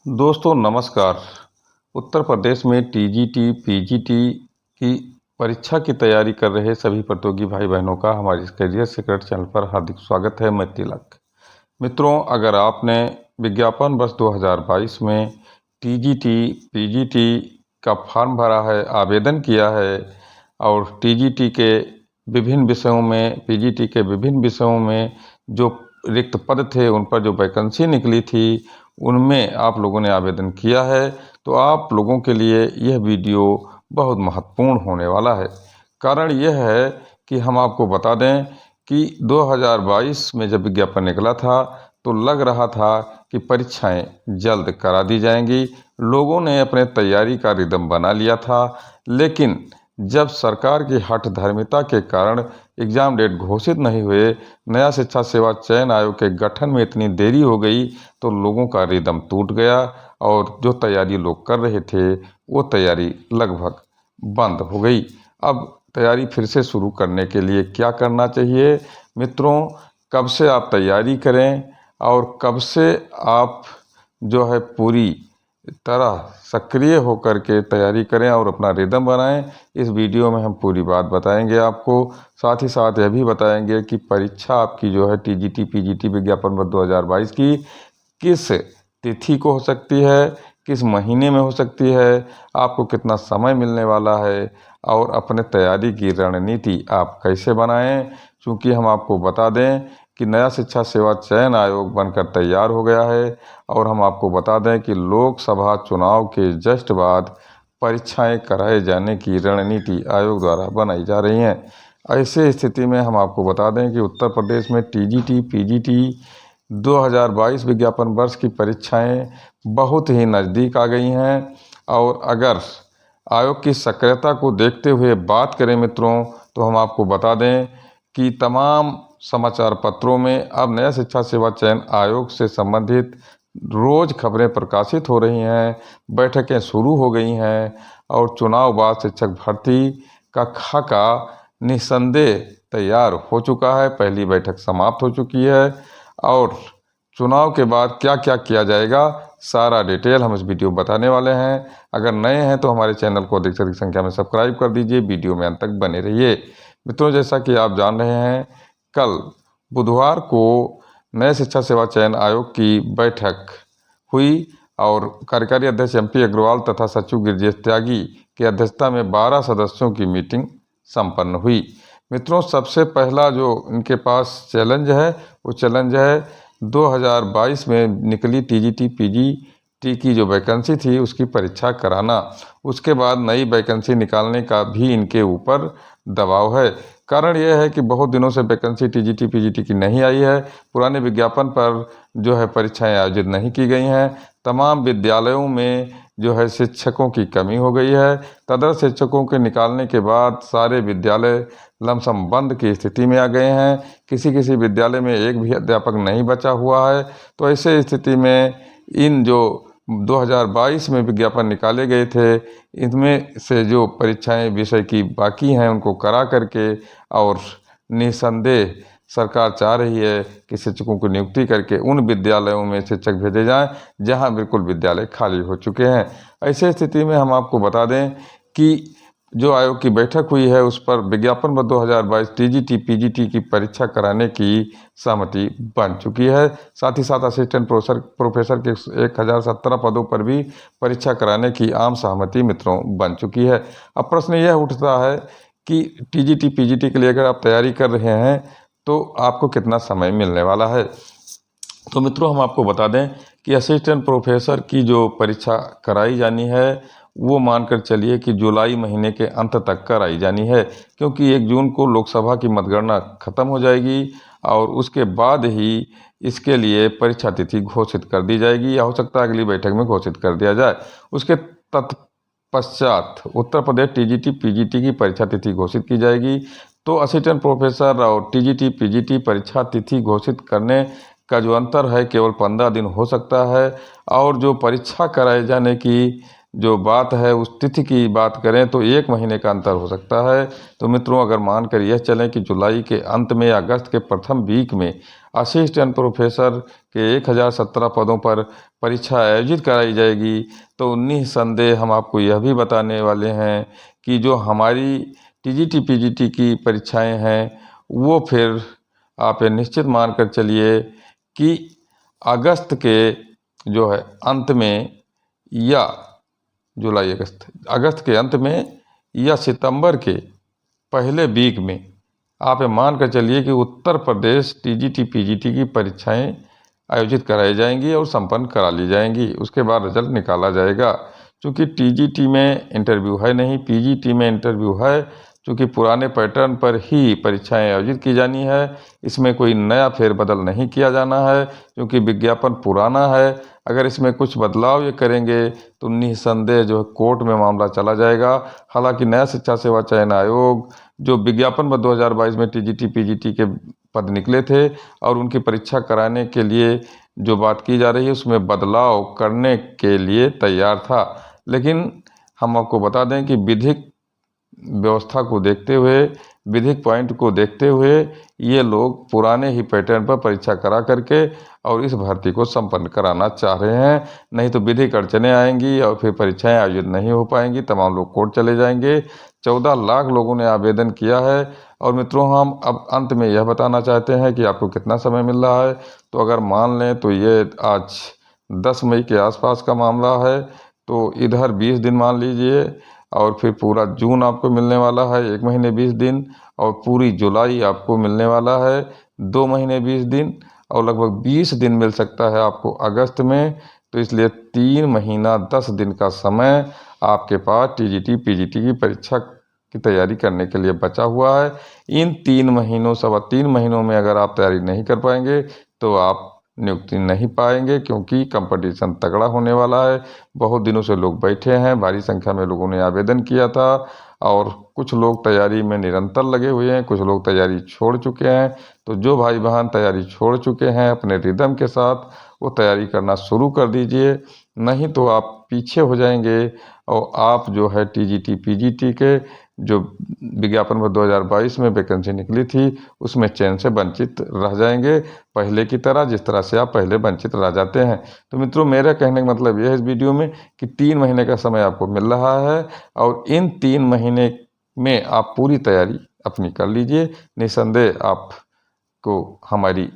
दोस्तों नमस्कार। उत्तर प्रदेश में टीजीटी, पीजीटी की परीक्षा की तैयारी कर रहे सभी प्रतियोगी भाई बहनों का हमारे इस करियर सीक्रेट चैनल पर हार्दिक स्वागत है। मैं तिलक। मित्रों, अगर आपने विज्ञापन वर्ष 2022 में टीजीटी, पीजीटी का फॉर्म भरा है, आवेदन किया है और टीजीटी के विभिन्न विषयों में, पीजीटी के विभिन्न विषयों में जो रिक्त पद थे, उन पर जो वैकेंसी निकली थी, उनमें आप लोगों ने आवेदन किया है, तो आप लोगों के लिए यह वीडियो बहुत महत्वपूर्ण होने वाला है। कारण यह है कि हम आपको बता दें कि 2022 में जब विज्ञापन निकला था तो लग रहा था कि परीक्षाएं जल्द करा दी जाएंगी। लोगों ने अपने तैयारी का रिदम बना लिया था, लेकिन जब सरकार की हठधर्मिता के कारण एग्ज़ाम डेट घोषित नहीं हुए, नया शिक्षा सेवा चयन आयोग के गठन में इतनी देरी हो गई तो लोगों का रिदम टूट गया और जो तैयारी लोग कर रहे थे वो तैयारी लगभग बंद हो गई। अब तैयारी फिर से शुरू करने के लिए क्या करना चाहिए? मित्रों, कब से आप तैयारी करें और कब से आप जो है पूरी तरह सक्रिय होकर के तैयारी करें और अपना रिदम बनाएं, इस वीडियो में हम पूरी बात बताएंगे आपको। साथ ही साथ यह भी बताएंगे कि परीक्षा आपकी जो है टीजीटी, पीजीटी विज्ञापन वर्ष 2022 की किस तिथि को हो सकती है, किस महीने में हो सकती है, आपको कितना समय मिलने वाला है और अपने तैयारी की रणनीति आप कैसे बनाएं। क्योंकि हम आपको बता दें कि नया शिक्षा सेवा चयन आयोग बनकर तैयार हो गया है और हम आपको बता दें कि लोकसभा चुनाव के जस्ट बाद परीक्षाएं कराए जाने की रणनीति आयोग द्वारा बनाई जा रही हैं। ऐसे स्थिति में हम आपको बता दें कि उत्तर प्रदेश में टीजीटी, पीजीटी 2022 विज्ञापन वर्ष की परीक्षाएं बहुत ही नज़दीक आ गई हैं और अगर आयोग की सक्रियता को देखते हुए बात करें मित्रों, तो हम आपको बता दें कि तमाम समाचार पत्रों में अब नया शिक्षा सेवा चयन आयोग से संबंधित रोज़ खबरें प्रकाशित हो रही हैं, बैठकें शुरू हो गई हैं और चुनाव बाद शिक्षक भर्ती का खाका निस्संदेह तैयार हो चुका है। पहली बैठक समाप्त हो चुकी है और चुनाव के बाद क्या क्या किया जाएगा, सारा डिटेल हम इस वीडियो में बताने वाले हैं। अगर नए हैं तो हमारे चैनल को अधिक से अधिक संख्या में सब्सक्राइब कर दीजिए, वीडियो में अंत तक बने रहिए। मित्रों, जैसा कि आप जान रहे हैं, कल बुधवार को नए शिक्षा सेवा चयन आयोग की बैठक हुई और कार्यकारी अध्यक्ष एमपी अग्रवाल तथा सचिव गिरिजेश त्यागी की अध्यक्षता में 12 सदस्यों की मीटिंग संपन्न हुई। मित्रों, सबसे पहला जो इनके पास चैलेंज है वो चैलेंज है 2022 में निकली टीजीटी, पीजीटी की जो वैकेंसी थी उसकी परीक्षा कराना। उसके बाद नई वैकेंसी निकालने का भी इनके ऊपर दबाव है। कारण यह है कि बहुत दिनों से वैकेंसी टीजीटी, पीजीटी की नहीं आई है। पुराने विज्ञापन पर जो है परीक्षाएं आयोजित नहीं की गई हैं। तमाम विद्यालयों में जो है शिक्षकों की कमी हो गई है। तदर्थ शिक्षकों के निकालने के बाद सारे विद्यालय लमसम बंद की स्थिति में आ गए हैं। किसी किसी विद्यालय में एक भी अध्यापक नहीं बचा हुआ है। तो ऐसे स्थिति में इन जो 2022 में विज्ञापन निकाले गए थे, इनमें से जो परीक्षाएं विषय की बाकी हैं उनको करा करके और निस्संदेह सरकार चाह रही है कि शिक्षकों की नियुक्ति करके उन विद्यालयों में शिक्षक भेजे जाएं जहां बिल्कुल विद्यालय खाली हो चुके हैं। ऐसे स्थिति में हम आपको बता दें कि जो आयोग की बैठक हुई है उस पर विज्ञापन वर्ष 2022 टीजीटी, पीजीटी की परीक्षा कराने की सहमति बन चुकी है। साथ ही साथ असिस्टेंट प्रोफेसर के 1017 पदों पर भी परीक्षा कराने की आम सहमति मित्रों बन चुकी है। अब प्रश्न यह उठता है कि टीजीटी, पीजीटी के लिए अगर आप तैयारी कर रहे हैं तो आपको कितना समय मिलने वाला है। तो मित्रों, हम आपको बता दें कि असिस्टेंट प्रोफेसर की जो परीक्षा कराई जानी है वो मानकर चलिए कि जुलाई महीने के अंत तक कराई जानी है, क्योंकि 1 जून को लोकसभा की मतगणना खत्म हो जाएगी और उसके बाद ही इसके लिए परीक्षा तिथि घोषित कर दी जाएगी या हो सकता है अगली बैठक में घोषित कर दिया जाए। उसके तत्पश्चात उत्तर प्रदेश टीजीटी, पीजीटी की परीक्षा तिथि घोषित की जाएगी। तो असिस्टेंट प्रोफेसर और टीजीटी, पीजीटी परीक्षा तिथि घोषित करने का जो अंतर है केवल 15 दिन हो सकता है और जो परीक्षा कराए जाने की जो बात है उस तिथि की बात करें तो 1 महीने का अंतर हो सकता है। तो मित्रों, अगर मानकर यह चलें कि जुलाई के अंत में या अगस्त के प्रथम वीक में असिस्टेंट प्रोफेसर के 1017 पदों पर परीक्षा आयोजित कराई जाएगी, तो निःसंदेह हम आपको यह भी बताने वाले हैं कि जो हमारी टीजीटी पीजीटी की परीक्षाएं हैं, वो फिर आप ये निश्चित मानकर चलिए कि अगस्त के जो है अंत में या अगस्त के अंत में या सितंबर के पहले वीक में आप ये मान कर चलिए कि उत्तर प्रदेश टीजीटी पीजीटी की परीक्षाएं आयोजित कराई जाएंगी और संपन्न करा ली जाएंगी। उसके बाद रिजल्ट निकाला जाएगा। क्योंकि टीजीटी में इंटरव्यू है नहीं, पीजीटी में इंटरव्यू है। क्योंकि पुराने पैटर्न पर ही परीक्षाएं आयोजित की जानी है, इसमें कोई नया फेरबदल नहीं किया जाना है। क्योंकि विज्ञापन पुराना है, अगर इसमें कुछ बदलाव ये करेंगे तो निःसंदेह जो है कोर्ट में मामला चला जाएगा। हालांकि नया शिक्षा सेवा चयन आयोग जो विज्ञापन में 2022 में टीजीटी पीजीटी के पद निकले थे और उनकी परीक्षा कराने के लिए जो बात की जा रही है उसमें बदलाव करने के लिए तैयार था। लेकिन हम आपको बता दें कि विधिक व्यवस्था को देखते हुए, विधिक पॉइंट को देखते हुए ये लोग पुराने ही पैटर्न पर परीक्षा करा करके और इस भर्ती को संपन्न कराना चाह रहे हैं। नहीं तो विधिक अड़चनें आएंगी और फिर परीक्षाएं आयोजित नहीं हो पाएंगी, तमाम लोग कोर्ट चले जाएंगे। 14 लाख लोगों ने आवेदन किया है। और मित्रों, हम अब अंत में यह बताना चाहते हैं कि आपको कितना समय मिल रहा है। तो अगर मान लें तो ये आज 10 मई के आसपास का मामला है, तो इधर 20 दिन मान लीजिए और फिर पूरा जून आपको मिलने वाला है 1 महीने 20 दिन, और पूरी जुलाई आपको मिलने वाला है 2 महीने 20 दिन, और लगभग 20 दिन मिल सकता है आपको अगस्त में। तो इसलिए 3 महीना 10 दिन का समय आपके पास टीजीटी पीजीटी की परीक्षा की तैयारी करने के लिए बचा हुआ है। इन 3 महीनों, 3.25 महीनों में अगर आप तैयारी नहीं कर पाएंगे तो आप नियुक्ति नहीं पाएंगे। क्योंकि कंपटीशन तगड़ा होने वाला है। बहुत दिनों से लोग बैठे हैं, भारी संख्या में लोगों ने आवेदन किया था और कुछ लोग तैयारी में निरंतर लगे हुए हैं, कुछ लोग तैयारी छोड़ चुके हैं। तो जो भाई बहन तैयारी छोड़ चुके हैं अपने रिदम के साथ, वो तैयारी करना शुरू कर दीजिए। नहीं तो आप पीछे हो जाएंगे और आप जो है टीजीटी पीजीटी के जो विज्ञापन में 2022 में वैकेंसी निकली थी उसमें चयन से वंचित रह जाएंगे, पहले की तरह, जिस तरह से आप पहले वंचित रह जाते हैं। तो मित्रों, मेरा कहने का मतलब यह है इस वीडियो में कि 3 महीने का समय आपको मिल रहा है और इन 3 महीने में आप पूरी तैयारी अपनी कर लीजिए। निसंदेह आपको हमारी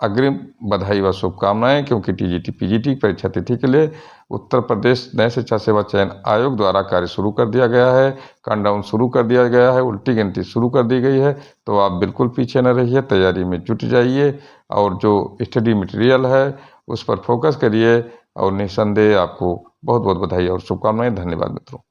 अग्रिम बधाई व शुभकामनाएं। क्योंकि टीजीटी पीजीटी परीक्षा तिथि के लिए उत्तर प्रदेश नए शिक्षा सेवा चयन आयोग द्वारा कार्य शुरू कर दिया गया है, काउंटडाउन शुरू कर दिया गया है, उल्टी गिनती शुरू कर दी गई है। तो आप बिल्कुल पीछे न रहिए, तैयारी में जुट जाइए और जो स्टडी मटेरियल है उस पर फोकस करिए। और निसंदेह आपको बहुत बहुत बधाई और शुभकामनाएं। धन्यवाद मित्रों।